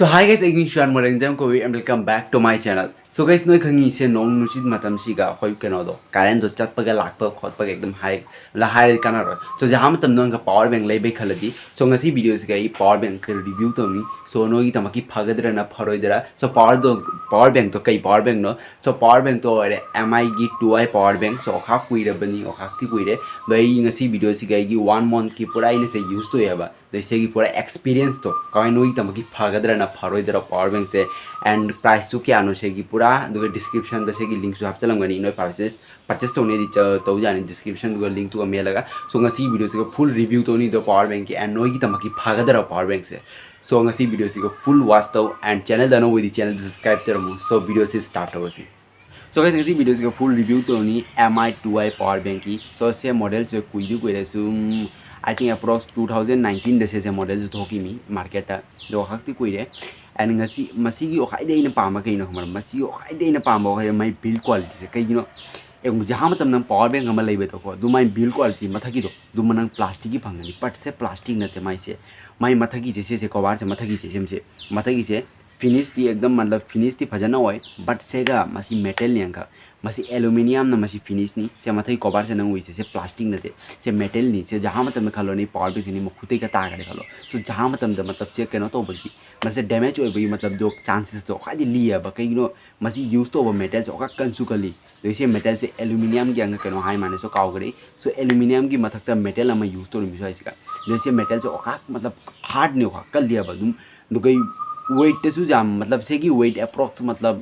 So hi guys, I'm Sushant Moirengjam and welcome back to my channel. So guys, noi khangi se nong nusit matam siga khoi keno do karen do chat paga lakpa khot paga ekdam high kana ro. So jaham matam nong ka power bank lei bai khaladi. So ngasi video se gai power bank ka review to mi. So no gi tamaki phagadra na pharoidra. So power bank to kai power bank no. So power bank to ore MI gi 2i power bank. So okha kuira bani okha ti kuire. Dai ngasi video se gai gi 1 month ki pura ine se use to yaba. Dai se gi pura experience to kai no gi tamaki phagadra na pharoidra power bank se and price to kya no se gi pura the description the segi links to have chalam gani no purchase to ne di to jani description the link to me laga so ngasi video se full review to ni the power bank and no gi tamaki phagadara power bank se so ngasi video se full watch to and channel da no with the channel subscribe to so video se start ho si so guys ngasi video se full review to ni MI 2i power bank ki so se model se kuidu koire su I think approx 2019 this is a model to hoki mi market do hakti koire and ngasi masigi o khaide ina pama kai no hamar masigi o khaide ina pama o my build quality se kai no eng jaham tam nang power bank ama leibe to ko du my build quality mathaki do du manang plastic gi phangani but se plastic na te mai se my mathaki se cover se mathaki se mathaki se finish ti ekdam matlab finish ti phajana hoy but se ga masi metal ni angka masi aluminium na masi finish ni se mathai cover se nang hui se plastic na te se metal ni se jaha matam khalo ni power bank ni mukhutai ka ta gare khalo so jaha matam da matlab se keno to bagi mase damage hoy bagi matlab jo chances to khadi liya ba kai no masi use to over metal so ka kansu kali se metal se aluminium gi anga keno hai mane so kaw gare so aluminium gi mathak ta metal ama use to mi so isika se metal se oka matlab hard ne oka kal liya ba dum dugai weight te su jam matlab se gi weight approx matlab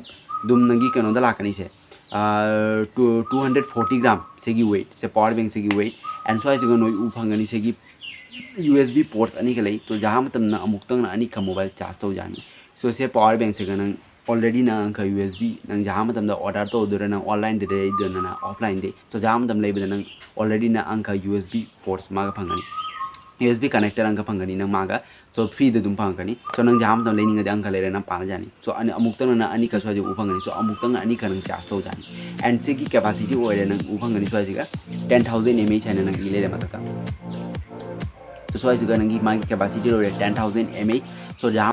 dum nangi keno da lakani se 240 gram se gi weight se power bank se gi weight and so I go no uphangani se gi USB ports ani ka lai to jaha matam na amuk tang na ani ka mobile charge to jani so se power bank se ganang already na ka USB nang jaha matam da order to dura na online de de na offline de so jaha matam lai nang already na ang ka USB ports ma ka phangani USB connector ang ka phangani nang maga so free de dum phangani so nang jam tam lening de ang ka lere na pa jani so ani amuk tang na ani ka so je uphangani so amuk tang ani ka nang charge to jani and se ki capacity oire nang uphangani so ji ga 10000 mAh chana nang ile de matata so so ji ga nang ma capacity oire 10000 mAh so jam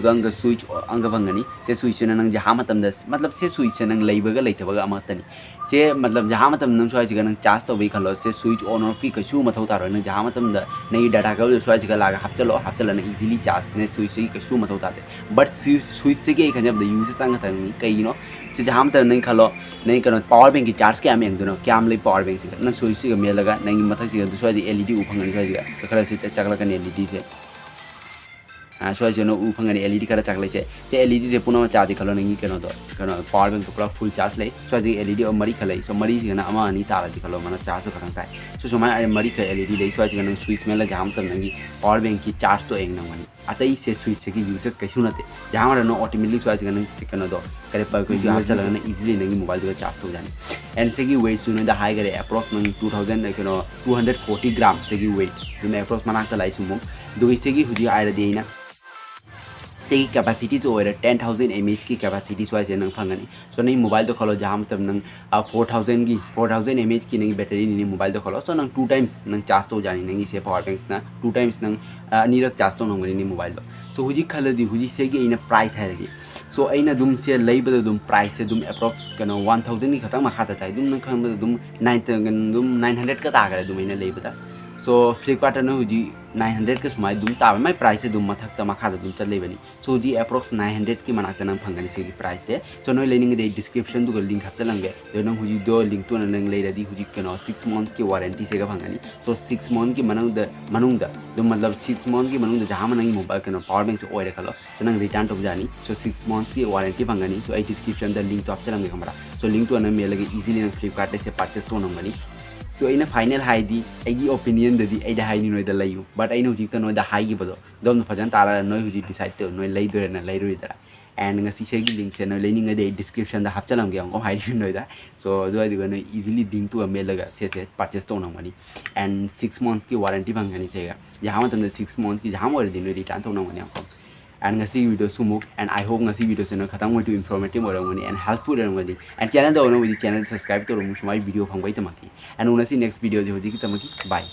gang switch anga bangani se switch na nang jaha matam da matlab se switch nang leibaga leithabaga amatani se matlab jaha matam nang switch ga nang charge to bai khalo se switch on off ki kasu mathau tar nang jaha matam da nei data ka switch ga laga hapchalo na easily charge ne switch ki kasu mathau tar but switch se ke khajab da use sang ta ni kai no se jaha matam nang khalo nei kano power bank ki charge ke am yang do kyam lei power bank se nang switch ga me laga nang mathak se ga switch LED uphangani switch ga khala se chakla kan LED se so as you know uphangani LED kara chaklai se LED je puna charge khalo nangi keno do keno power bank pura full charge lai so as LED o mari khalai so mari gana ama ani tara di khalo mana charge kharang sai so mai mari ka LED lai so as gana switch mela jam tam nangi power bank ki charge to eng nangani atai se switch ki uses kaishu nate jam ra no automatically so as gana keno do kare pa ko charge chala na easily nangi mobile do charge to jani and se ki weight sunu da high gare approx 2000 keno 240 gram se ki weight me approx manak ta lai sumo do se ki huji aira deina से capacity जो है 10000 mAh की capacity so ऐसे नंग फंगनी सो नहीं mobile तो खोलो जहाँ मतलब नंग 4000 mAh की नंगी बैटरी नहीं मोबाइल तो खोलो सो नंग 2 टाइम्स नंग चार्ज तो जानी नंगी से पावर बैंक्स ना 2 टाइम्स नंग नीरक चार्ज तो नंग नहीं मोबाइल तो सो हुजी खल दी हुजी से कि इन प्राइस है लगी सो अइना दुम से लेबद दुम प्राइस से दुम अप्रोक्स कनो 1000 की खतम खाता था दुम नंग खम दुम 900 का तागरे दुम इना लेबदा so Flipkart na huji 900 ke sumai dum ta mai price dum mathak ta makha dum chalai bani so ji approx 900 ki manakta nang phangani se ki price se so noi lening de description du link hap chalang ge de nang huji do link to nang lei radi huji keno 6 months ki warranty se ga phangani so 6 month ki manung da dum matlab 6 month ki manung da jaha manang mobile keno power bank se oire khalo so nang return to jani so 6 months ki warranty phangani so ai description da link to hap chalang ge hamara so link to na me lage easily nang Flipkart se purchase to nang bani so ina final high di agi opinion da di ai da high ni noi da layu but ai no jik ta noi da high gi bodo dom fajan tara noi huji decide to noi lai do na lai ro da and ngasi se gi link se noi learning de description da hap chalam ge ngom high ni noi da so do ai di noi easily ding to a mail laga se purchase to na mani and 6 months ki warranty bangani se ga jaha matam 6 months ki jaha mo di noi return to na mani ngom and ngasi video sumuk and I hope ngasi video se no khatang mo to informative orangani and helpful orangani and channel da ono with channel subscribe to rumu shmai video phangbai tamaki and unasi next video de hodi ki tamaki bye.